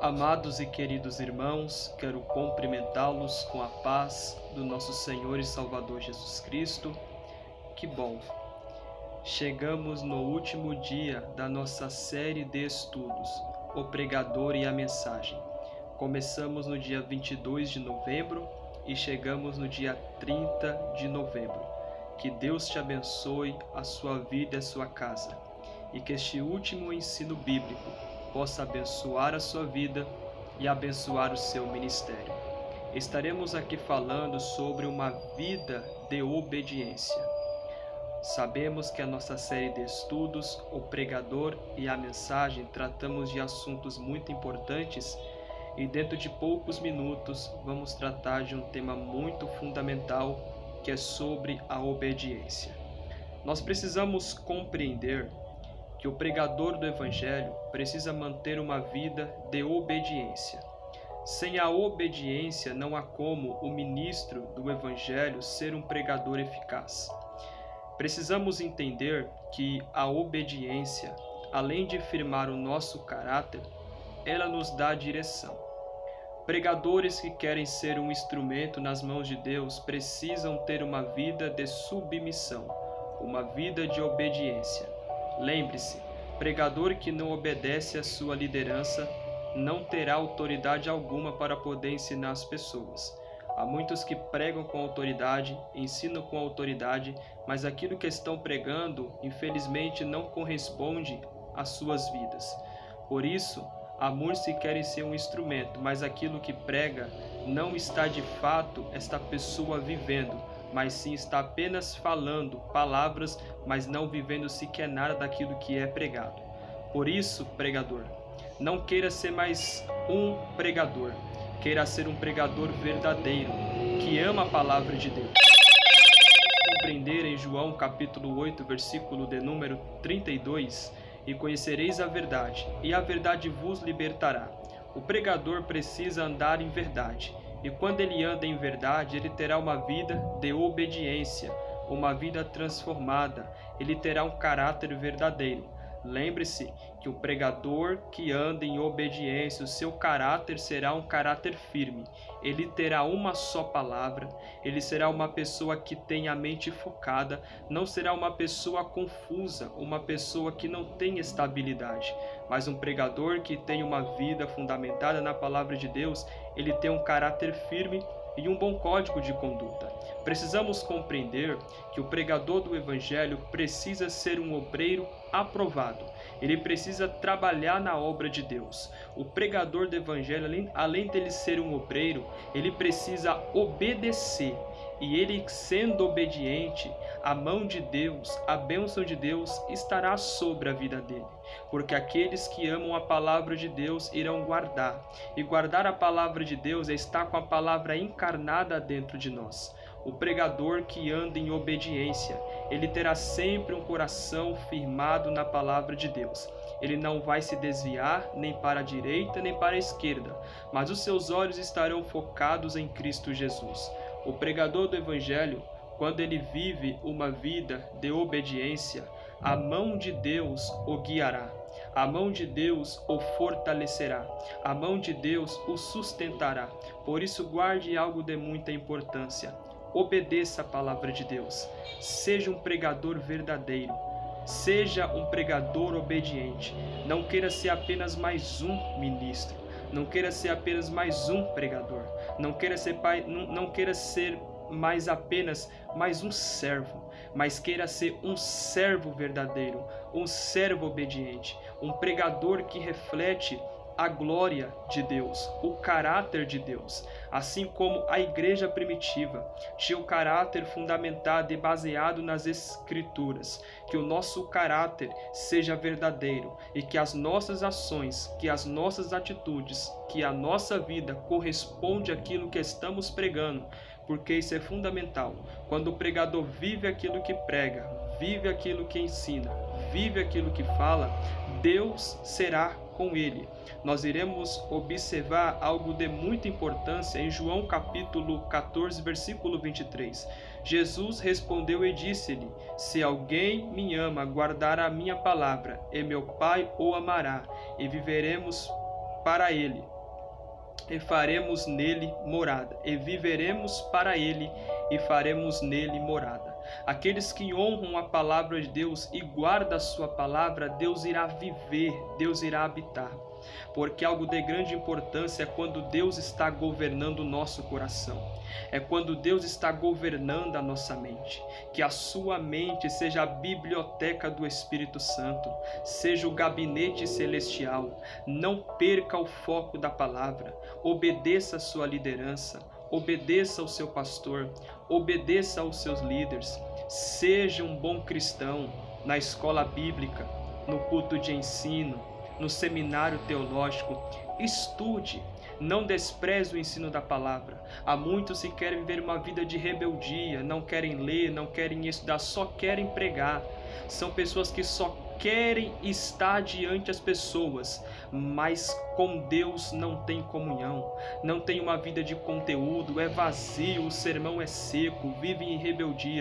Amados e queridos irmãos, quero cumprimentá-los com a paz do nosso Senhor e Salvador Jesus Cristo. Que bom! Chegamos no último dia da nossa série de estudos, O Pregador e a Mensagem. Começamos no dia 22 de novembro e chegamos no dia 30 de novembro. Que Deus te abençoe, a sua vida e a sua casa, e que este último ensino bíblico possa abençoar a sua vida e abençoar o seu ministério. Estaremos aqui falando sobre uma vida de obediência. Sabemos que a nossa série de estudos, O Pregador e a Mensagem, tratamos de assuntos muito importantes e dentro de poucos minutos vamos tratar de um tema muito fundamental que é sobre a obediência. Nós precisamos compreender que o pregador do Evangelho precisa manter uma vida de obediência. Sem a obediência, não há como o ministro do Evangelho ser um pregador eficaz. Precisamos entender que a obediência, além de firmar o nosso caráter, ela nos dá direção. Pregadores que querem ser um instrumento nas mãos de Deus precisam ter uma vida de submissão, uma vida de obediência. Lembre-se, pregador que não obedece à sua liderança não terá autoridade alguma para poder ensinar as pessoas. Há muitos que pregam com autoridade, ensinam com autoridade, mas aquilo que estão pregando, infelizmente, não corresponde às suas vidas. Por isso, há muitos que querem ser um instrumento, mas aquilo que prega não está de fato esta pessoa vivendo, mas sim está apenas falando palavras, mas não vivendo sequer nada daquilo que é pregado. Por isso, pregador, não queira ser mais um pregador, queira ser um pregador verdadeiro, que ama a palavra de Deus. Compreender em João capítulo 8, versículo de número 32, e conhecereis a verdade, e a verdade vos libertará. O pregador precisa andar em verdade. E quando ele anda em verdade, ele terá uma vida de obediência, uma vida transformada, ele terá um caráter verdadeiro. Lembre-se que o pregador que anda em obediência, o seu caráter será um caráter firme. Ele terá uma só palavra, ele será uma pessoa que tem a mente focada, não será uma pessoa confusa, uma pessoa que não tem estabilidade. Mas um pregador que tem uma vida fundamentada na palavra de Deus, ele tem um caráter firme e um bom código de conduta. Precisamos compreender que o pregador do Evangelho precisa ser um obreiro aprovado. Ele precisa trabalhar na obra de Deus. O pregador do Evangelho, além dele ser um obreiro, ele precisa obedecer. E ele, sendo obediente, a mão de Deus, a bênção de Deus estará sobre a vida dele. Porque aqueles que amam a palavra de Deus irão guardar. E guardar a palavra de Deus é estar com a palavra encarnada dentro de nós. O pregador que anda em obediência, ele terá sempre um coração firmado na palavra de Deus. Ele não vai se desviar nem para a direita nem para a esquerda, mas os seus olhos estarão focados em Cristo Jesus. O pregador do Evangelho, quando ele vive uma vida de obediência, a mão de Deus o guiará. A mão de Deus o fortalecerá. A mão de Deus o sustentará. Por isso, guarde algo de muita importância. Obedeça a palavra de Deus. Seja um pregador verdadeiro. Seja um pregador obediente. Não queira ser apenas mais um ministro. Não queira ser apenas mais um pregador. Não queira ser mais apenas mais um servo, mas queira ser um servo verdadeiro, um servo obediente, um pregador que reflete a glória de Deus, o caráter de Deus, assim como a igreja primitiva tinha o caráter fundamentado e baseado nas Escrituras. Que o nosso caráter seja verdadeiro e que as nossas ações, que as nossas atitudes, que a nossa vida corresponde àquilo que estamos pregando, porque isso é fundamental. Quando o pregador vive aquilo que prega, vive aquilo que ensina, vive aquilo que fala, Deus será com ele. Nós iremos observar algo de muita importância em João capítulo 14, versículo 23. Jesus respondeu e disse-lhe: se alguém me ama, guardará a minha palavra, e meu Pai o amará, e viveremos para ele, e faremos nele morada, e viveremos para ele, e faremos nele morada. Aqueles que honram a palavra de Deus e guardam a sua palavra, Deus irá viver, Deus irá habitar. Porque algo de grande importância é quando Deus está governando o nosso coração. É quando Deus está governando a nossa mente. Que a sua mente seja a biblioteca do Espírito Santo, seja o gabinete celestial. Não perca o foco da palavra. Obedeça a sua liderança. Obedeça ao seu pastor, obedeça aos seus líderes, seja um bom cristão na escola bíblica, no culto de ensino, no seminário teológico. Estude, não despreze o ensino da palavra. Há muitos que querem viver uma vida de rebeldia, não querem ler, não querem estudar, só querem pregar. São pessoas que só querem estar diante das pessoas, mas com Deus não tem comunhão, não tem uma vida de conteúdo, é vazio, o sermão é seco, vivem em rebeldia.